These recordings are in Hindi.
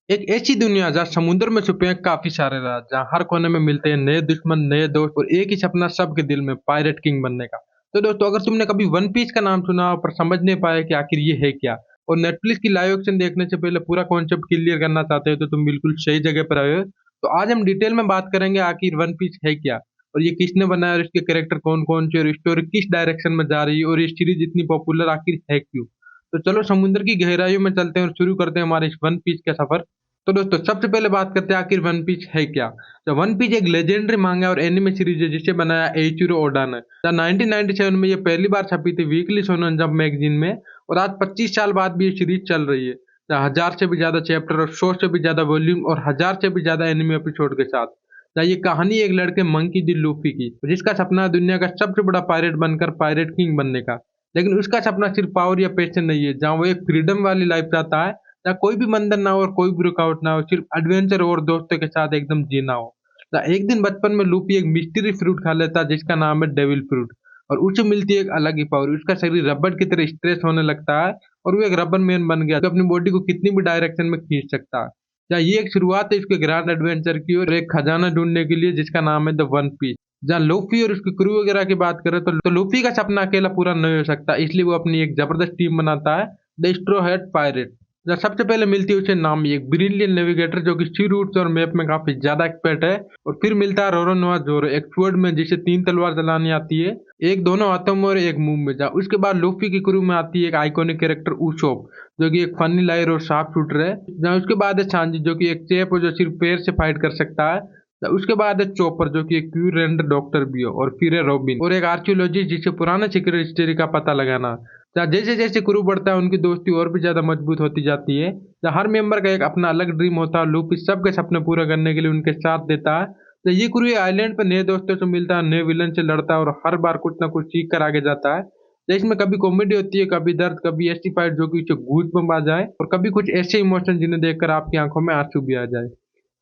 एक ऐसी दुनिया जहाँ समुद्र में छुपे हैं काफी सारे राज, जहाँ हर कोने में मिलते हैं नए दुश्मन, नए दोस्त और एक ही सपना सबके दिल में, पायरेट किंग बनने का। तो दोस्तों, अगर तुमने कभी वन पीस का नाम सुना हो पर समझ नहीं पाया कि आखिर ये है क्या, और नेटफ्लिक्स की लाइव एक्शन देखने से पहले पूरा कॉन्सेप्ट क्लियर करना चाहते हो, तो तुम बिल्कुल सही जगह पर आए हो। तो आज हम डिटेल में बात करेंगे आखिर वन पीस है क्या, और ये किसने बनाया, और इसके कैरेक्टर कौन कौन से, और स्टोरी किस डायरेक्शन में जा रही है, और ये सीरीज इतनी पॉपुलर आखिर है क्यों। तो चलो समुद्र की गहराइयों में चलते हैं और शुरू करते हैं हमारे इस वन पीस का सफर। तो दोस्तों, सबसे पहले बात करते हैं आखिर वन पीस है क्या। तो वन पीस एक लेजेंडरी मांगा और एनिमे सीरीज है जिसे बनाया एइचिरो ओडा ने। 1997 में ये पहली बार छपी थी वीकली शोनन जंप मैगजीन में, और आज 25 साल बाद भी ये सीरीज चल रही है। 1000 से भी ज्यादा चैप्टर और 100 से भी ज्यादा वॉल्यूम और 1000 से भी ज्यादा एनिमे एपिसोड के साथ। ये कहानी एक लड़के मंकी डी लूफी की, जिसका सपना है दुनिया का सबसे बड़ा पायरेट बनकर पायरेट किंग बनने का। लेकिन उसका सपना सिर्फ पावर या पैशन नहीं है, जहाँ वो एक फ्रीडम वाली लाइफ चाहता है, जहाँ कोई भी बंधन ना हो और कोई भी रुकावट ना हो, सिर्फ एडवेंचर और दोस्तों के साथ एकदम जीना हो। एक दिन बचपन में लूपी एक मिस्ट्री फ्रूट खा लेता है जिसका नाम है डेविल फ्रूट, और उसे मिलती है एक अलग ही पावर। उसका शरीर रबड़ की तरह स्ट्रेच होने लगता है, और वो एक रबर मैन बन गया जो अपनी बॉडी को कितनी भी डायरेक्शन में खींच सकता है। ये एक शुरुआत है इसके ग्रैंड एडवेंचर की और एक खजाना ढूंढने के लिए जिसका नाम है द वन पीस। जहाँ लूफी और उसकी क्रू वगैरह की बात करें तो लूफी का सपना अकेला पूरा नहीं हो सकता, इसलिए वो अपनी एक जबरदस्त टीम बनाता है, द स्ट्रॉ हैट पायरेट। जहाँ सबसे पहले मिलती है उसे नामी, एक ब्रिलियंट नेविगेटर जो कि सी रूट्स और मैप में काफी ज्यादा एक्सपर्ट है। और फिर मिलता है रोरोनोआ जोरो, एक स्वर्ड में जिसे 3 तलवार चलानी आती है, एक दोनों हाथों में और एक मुंह में। जहाँ उसके बाद लूफी की क्रू में आती है एक आइकॉनिक कैरेक्टर उसोप, जो कि एक फनी लायर और शार्प शूटर है। जहाँ उसके बाद है सांजी, जो कि एक चेप है जो सिर्फ पैर से फाइट कर सकता है। उसके बाद है चॉपर, जो कि एक क्यूर रेंडर डॉक्टर भी हो। और फिर है रॉबिन, और एक आर्कियोलॉजिस्ट जिसे पुराना सीक्रेट हिस्ट्री का पता लगाना। जैसे जैसे क्रू बढ़ता है उनकी दोस्ती और भी ज्यादा मजबूत होती जाती है। हर मेंबर का एक अपना अलग ड्रीम होता है, लूप इस सबके सपने पूरा करने के लिए उनके साथ देता है। ये क्रू आइलैंड पर नए दोस्तों से मिलता है, नए विलन से लड़ता है, और हर बार कुछ ना कुछ सीख कर आगे जाता है। इसमें कभी कॉमेडी होती है, कभी दर्द, कभी ऐसी फाइट जो कि उसे गूज़बम्प आ जाए, और कभी कुछ ऐसे इमोशन जिन्हें देखकर आपकी आंखों में आंसू भी आ जाए।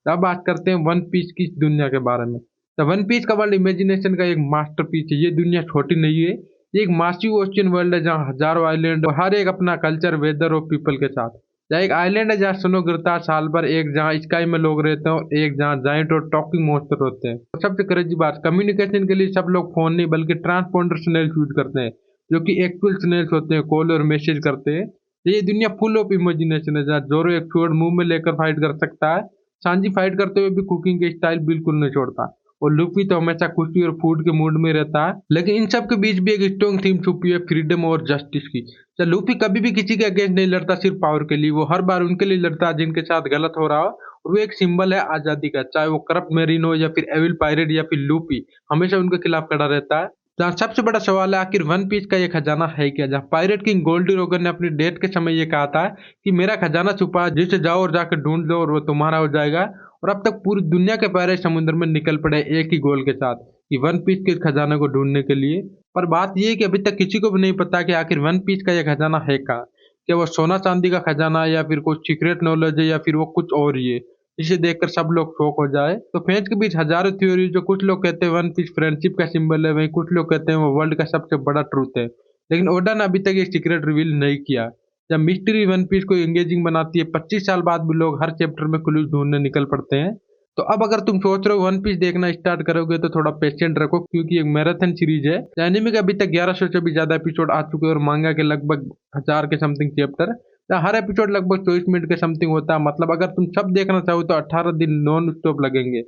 अब बात करते हैं वन पीस की इस दुनिया के बारे में। तो वन पीस का वर्ल्ड इमेजिनेशन का एक मास्टरपीस है। ये दुनिया छोटी नहीं है, ये एक मासिव ओशियन वर्ल्ड है जहाँ हजारों आइलैंड और हर एक अपना कल्चर, वेदर और पीपल के साथ। जहाँ एक आइलैंड है जहाँ स्नो गिरता है साल भर, एक जहाँ स्काई में लोग रहते हैं, और एक जहाँ जाइंट और टॉकिंग मॉन्स्टर होते हैं। और सबसे क्रेजी बात, कम्युनिकेशन के लिए सब लोग फोन नहीं बल्कि ट्रांसपोंडर स्नेल्स यूज करते हैं, जो कि एक्चुअल स्नेल्स होते हैं, कॉल और मैसेज करते हैं। ये दुनिया फुल ऑफ इमेजिनेशन है, जहाँ जोरो एक स्वॉर्ड मुंह में लेकर फाइट कर सकता है, सांजी फाइट करते हुए भी कुकिंग के स्टाइल बिल्कुल नहीं छोड़ता, और लूफी तो हमेशा खुशी और फूड के मूड में रहता है। लेकिन इन सब के बीच भी एक स्ट्रॉन्ग थीम छुपी है, फ्रीडम और जस्टिस की। तो लूफी कभी भी किसी के अगेंस्ट नहीं लड़ता सिर्फ पावर के लिए, वो हर बार उनके लिए लड़ता है जिनके साथ गलत हो रहा हो। और वो एक सिंबल है आजादी का, चाहे वो करप्ट मेरिन हो या फिर एविल पायरेट या फिर लूफी, हमेशा उनके खिलाफ खड़ा रहता है। जहाँ सबसे बड़ा सवाल है आखिर वन पीस का ये खजाना है क्या। जहाँ पायरेट किंग गोल्डी रोगर ने अपनी डेथ के समय ये कहा था कि मेरा खजाना छुपा है, जिसे जाओ और जाकर ढूंढ लो और वो तुम्हारा हो जाएगा। और अब तक पूरी दुनिया के पैरे समुद्र में निकल पड़े एक ही गोल के साथ, कि वन पीस के खजाने को ढूंढने के लिए। पर बात यह है कि अभी तक किसी को भी नहीं पता कि आखिर वन पीस का यह खजाना है कहाँ। क्या वो सोना चांदी का खजाना है, या फिर कुछ सीक्रेट नॉलेज है, या फिर वो कुछ और ही है जिसे देखकर सब लोग शॉक हो जाए। तो फैंस के बीच हजारों थ्योरी, जो कुछ लोग कहते हैं वन पीस फ्रेंडशिप का सिंबल है, वहीं कुछ लोग कहते हैं वो वर्ल्ड का सबसे बड़ा ट्रूथ है। लेकिन ओडा ने अभी तक ये सीक्रेट रिवील नहीं किया। जब मिस्ट्री वन पीस को एंगेजिंग बनाती है, 25 साल बाद भी लोग हर चैप्टर में क्लूज ढूंढने निकल पड़ते हैं। तो अब अगर तुम सोच रहे हो वन पीस देखना स्टार्ट करोगे, तो थोड़ा पेशेंट रखो, क्योंकि एक मैराथन सीरीज है। एनिमे के अभी तक 1100 से भी ज्यादा एपिसोड आ चुके हैं, और मांगा के लगभग 1000 के समथिंग चैप्टर। हर एपिसोड लगभग 24 मिनट के समथिंग होता है। मतलब अगर तुम सब देखना चाहो तो 18 दिन नॉन स्टॉप लगेंगे।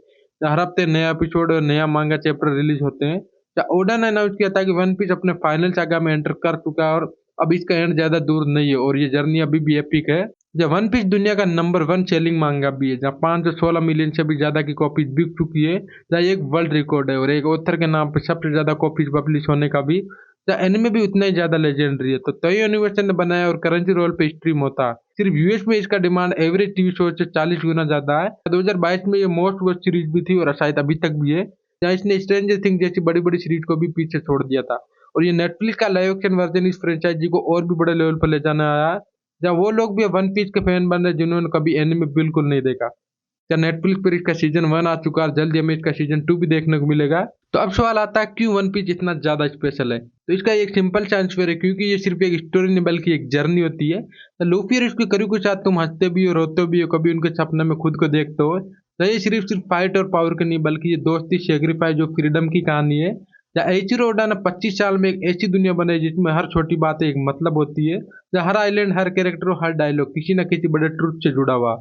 हर हफ्ते नया एपिसोड और नया मांगा चैप्टर रिलीज होते हैं। ओडा ने अनाउंस किया था कि वन पीस अपने फाइनल सागा में एंटर कर चुका है, और अब इसका एंड ज्यादा दूर नहीं है, और ये जर्नी अभी भी एपिक है। जब वन पीस दुनिया का नंबर 1 सेलिंग मांगा भी है, जहाँ 516 मिलियन से भी ज्यादा की कॉपीज बिक चुकी है। जहाँ एक वर्ल्ड रिकॉर्ड है, और एक ऑथर के नाम पर सबसे ज्यादा कॉपीज पब्लिश होने का भी। जहाँ एनिमे भी उतना ही ज्यादा लेजेंडरी है। तो तय यूनिवर्सल ने बनाया और करंसी रोल पे स्ट्रीम होता है। सिर्फ यूएस में इसका डिमांड एवरेज टीवी शो से 40 गुना ज्यादा है। 2022 में ये मोस्ट वॉच सीरीज भी थी, और शायद अभी तक भी है। जहाँ इसने स्ट्रेंजर थिंग्स जैसी बड़ी बड़ी सीरीज को भी पीछे छोड़ दिया था। और ये नेटफ्लिक्स का लाइव एक्शन वर्जन इस फ्रेंचाइजी को और भी बड़े लेवल पर ले जाने आया, जहाँ वो लोग भी वन पीस के फैन बन रहे जिन्होंने कभी एनिमे बिल्कुल नहीं देखा। क्या नेटफ्लिक्स पर इसका सीजन 1 आ चुका है, जल्दी हमें इसका सीजन 2 भी देखने को मिलेगा। तो अब सवाल आता है क्यों वन पीस इतना ज्यादा स्पेशल है। तो इसका एक सिंपल सा आंसर है, क्योंकि ये सिर्फ एक स्टोरी नहीं बल्कि एक जर्नी होती है। तो लूफी और उसके क्रू के साथ तुम हंसते भी हो, रोते भी हो, कभी उनके सपने में खुद को देखते हो। तो ये सिर्फ सिर्फ फाइट और पावर की नहीं बल्कि ये दोस्ती, सेक्रीफाइस, जो फ्रीडम की कहानी है। या एइचिरो ओडा ने 25 साल में एक ऐसी दुनिया बनाई जिसमें हर छोटी बात एक मतलब होती है। या हर आइलैंड, हर कैरेक्टर, हर डायलॉग किसी न किसी बड़े ट्रुथ से जुड़ा हुआ।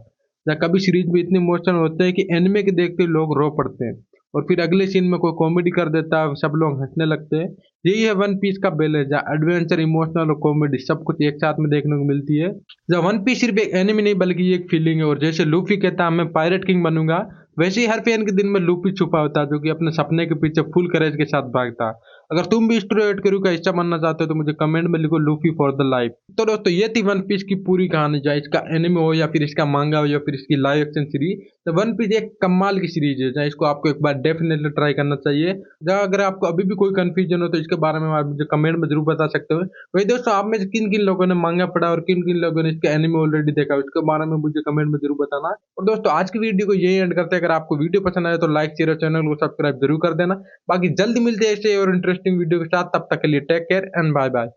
या कभी सीरीज में इतने इमोशनल होते हैं कि एनिमे के देखते ही लोग रो पड़ते हैं, और फिर अगले सीन में कोई कॉमेडी कर देता है, सब लोग हंसने लगते हैं। यही है वन पीस का बैलेंस, जहाँ एडवेंचर, इमोशनल और कॉमेडी सब कुछ एक साथ में देखने को मिलती है। जहाँ वन पीस सिर्फ एक एनिमे नहीं बल्कि एक फीलिंग है। और जैसे लूफी कहता है मैं पायरेट किंग बनूंगा, वैसे ही हर फैन के दिल में लूफी छुपा होता है जो कि अपने सपने के पीछे फुल करेज के साथ भागता है। अगर तुम भी स्टोरी एड करू का हिस्सा बनना चाहते हो तो मुझे कमेंट में लिखो लूफी फॉर द लाइफ। तो दोस्तों ये थी वन पीस की पूरी कहानी, चाहे इसका एनिमे हो या फिर इसका मांगा हो या फिर इसकी लाइव एक्शन सीरीज। तो वन पीस एक कमाल की सीरीज है, जहाँ इसको आपको एक बार डेफिनेटली ट्राई करना चाहिए। जहाँ अगर आपको अभी भी कोई कंफ्यूजन हो तो इसके बारे में आप मुझे कमेंट में जरूर बता सकते हो। वही दोस्तों, आप में से किन किन लोगों ने मांगा पढ़ा और किन किन लोगों ने इसका एनिमे ऑलरेडी देखा, उसके बारे में मुझे कमेंट में जरूर बताना। और दोस्तों आज की वीडियो को यही एंड करते हैं। अगर आपको वीडियो पसंद आए तो लाइक, शेयर और चैनल को सब्सक्राइब जरूर कर देना। बाकी जल्दी मिलते हैं ऐसे और इंटरेस्टिंग वीडियो के साथ, तब तक के लिए take care and bye bye.